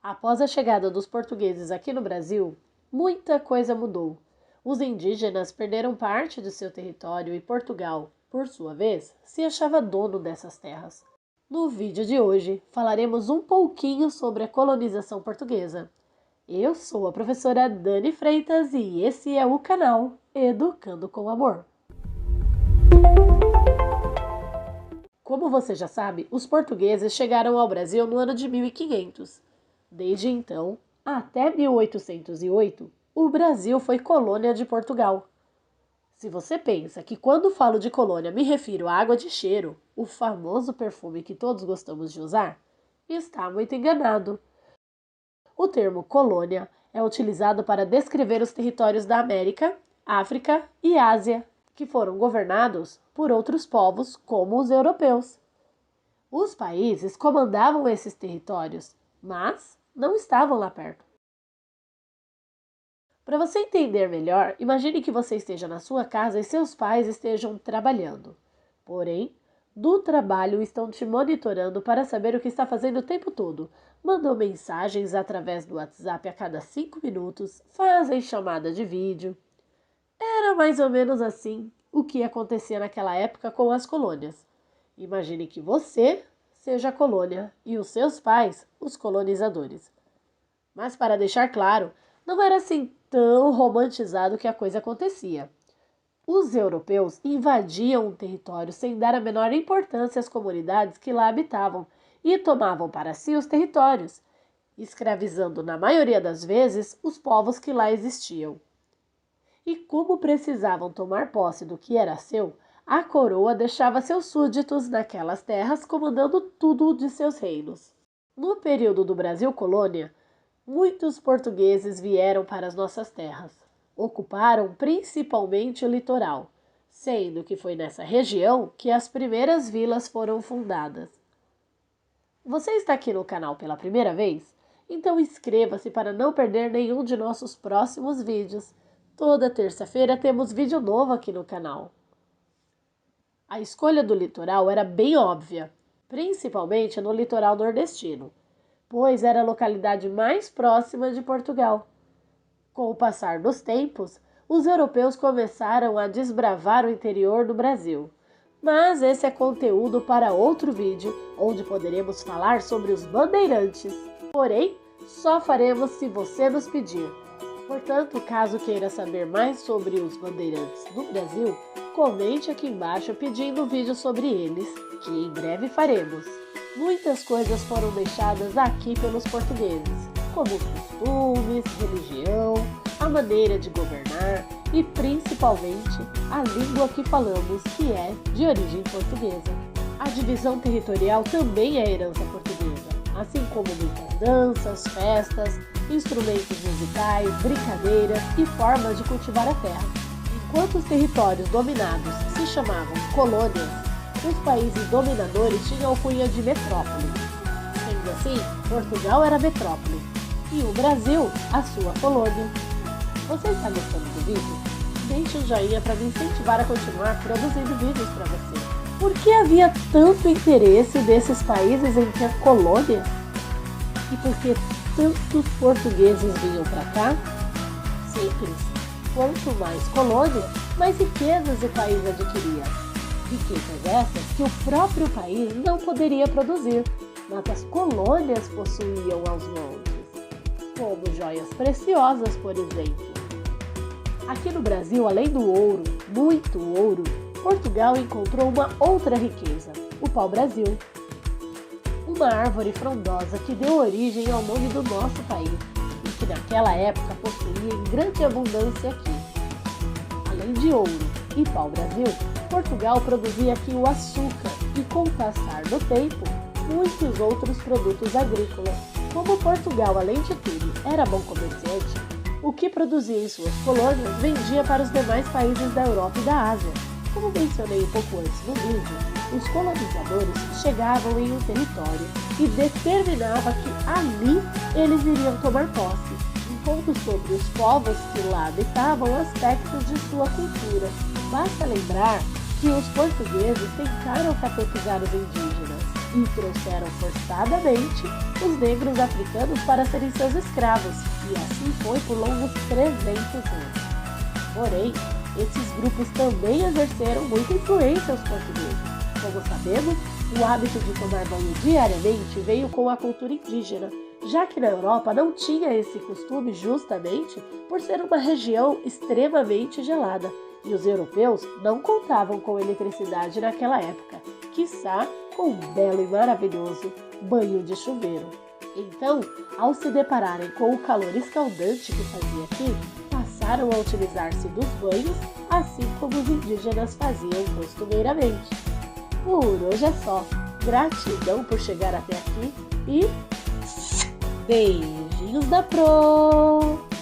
Após a chegada dos portugueses aqui no Brasil, muita coisa mudou. Os indígenas perderam parte de seu território e Portugal, por sua vez, se achava dono dessas terras. No vídeo de hoje, falaremos um pouquinho sobre a colonização portuguesa. Eu sou a professora Dani Freitas e esse é o canal Educando com Amor. Como você já sabe, os portugueses chegaram ao Brasil no ano de 1500. Desde então, até 1808, o Brasil foi colônia de Portugal. Se você pensa que quando falo de colônia me refiro à água de cheiro, o famoso perfume que todos gostamos de usar, está muito enganado. O termo colônia é utilizado para descrever os territórios da América, África e Ásia, que foram governados por outros povos como os europeus. Os países comandavam esses territórios, mas não estavam lá perto. Para você entender melhor, imagine que você esteja na sua casa e seus pais estejam trabalhando. Porém, do trabalho estão te monitorando para saber o que está fazendo o tempo todo. Mandam mensagens através do WhatsApp a cada 5 minutos, fazem chamada de vídeo. Era mais ou menos assim o que acontecia naquela época com as colônias. Imagine que você seja a colônia e os seus pais os colonizadores. Mas para deixar claro, não era assim tão romantizado que a coisa acontecia. Os europeus invadiam um território sem dar a menor importância às comunidades que lá habitavam e tomavam para si os territórios, escravizando na maioria das vezes os povos que lá existiam. E como precisavam tomar posse do que era seu, a coroa deixava seus súditos naquelas terras comandando tudo de seus reinos. No período do Brasil colônia, muitos portugueses vieram para as nossas terras. Ocuparam principalmente o litoral, sendo que foi nessa região que as primeiras vilas foram fundadas. Você está aqui no canal pela primeira vez? Então inscreva-se para não perder nenhum de nossos próximos vídeos. Toda terça-feira temos vídeo novo aqui no canal. A escolha do litoral era bem óbvia, principalmente no litoral nordestino, pois era a localidade mais próxima de Portugal. Com o passar dos tempos, os europeus começaram a desbravar o interior do Brasil. Mas esse é conteúdo para outro vídeo, onde poderemos falar sobre os bandeirantes. Porém, só faremos se você nos pedir. Portanto, caso queira saber mais sobre os bandeirantes do Brasil, comente aqui embaixo pedindo vídeo sobre eles, que em breve faremos. Muitas coisas foram deixadas aqui pelos portugueses, como costumes, religião, a maneira de governar e principalmente a língua que falamos, que é de origem portuguesa. A divisão territorial também é herança portuguesa, assim como muitas danças, festas, instrumentos musicais, brincadeiras e formas de cultivar a terra. Enquanto os territórios dominados se chamavam colônias, os países dominadores tinham alcunha de metrópole. Sendo assim, Portugal era metrópole e o Brasil a sua colônia. Você está gostando do vídeo? Deixe um joinha para me incentivar a continuar produzindo vídeos para você. Por que havia tanto interesse desses países em ter colônia? E por que tantos portugueses vinham para cá? Simples. Quanto mais colônia, mais riquezas o país adquiria. Riquezas essas que o próprio país não poderia produzir, mas as colônias possuíam aos montes, como joias preciosas, por exemplo. Aqui no Brasil, além do ouro, muito ouro, Portugal encontrou uma outra riqueza, o pau-brasil. Uma árvore frondosa que deu origem ao nome do nosso país e que naquela época possuía em grande abundância aqui. Além de ouro e pau-brasil, Portugal produzia aqui o açúcar e, com o passar do tempo, muitos outros produtos agrícolas. Como Portugal, além de tudo, era bom comerciante, o que produzia em suas colônias vendia para os demais países da Europa e da Ásia. Como mencionei um pouco antes no vídeo, os colonizadores chegavam em um território e determinava que ali eles iriam tomar posse, impondo sobre os povos que lá habitavam aspectos de sua cultura. Basta lembrar que os portugueses tentaram catequizar os indígenas e trouxeram forçadamente os negros africanos para serem seus escravos, e assim foi por longos 300 anos. Porém, esses grupos também exerceram muita influência aos portugueses. Como sabemos, o hábito de tomar banho diariamente veio com a cultura indígena, já que na Europa não tinha esse costume justamente por ser uma região extremamente gelada, e os europeus não contavam com eletricidade naquela época, quiçá com um belo e maravilhoso banho de chuveiro. Então, ao se depararem com o calor escaldante que fazia aqui, passaram a utilizar-se dos banhos, assim como os indígenas faziam costumeiramente. Por hoje é só. Gratidão por chegar até aqui e beijinhos da Pro!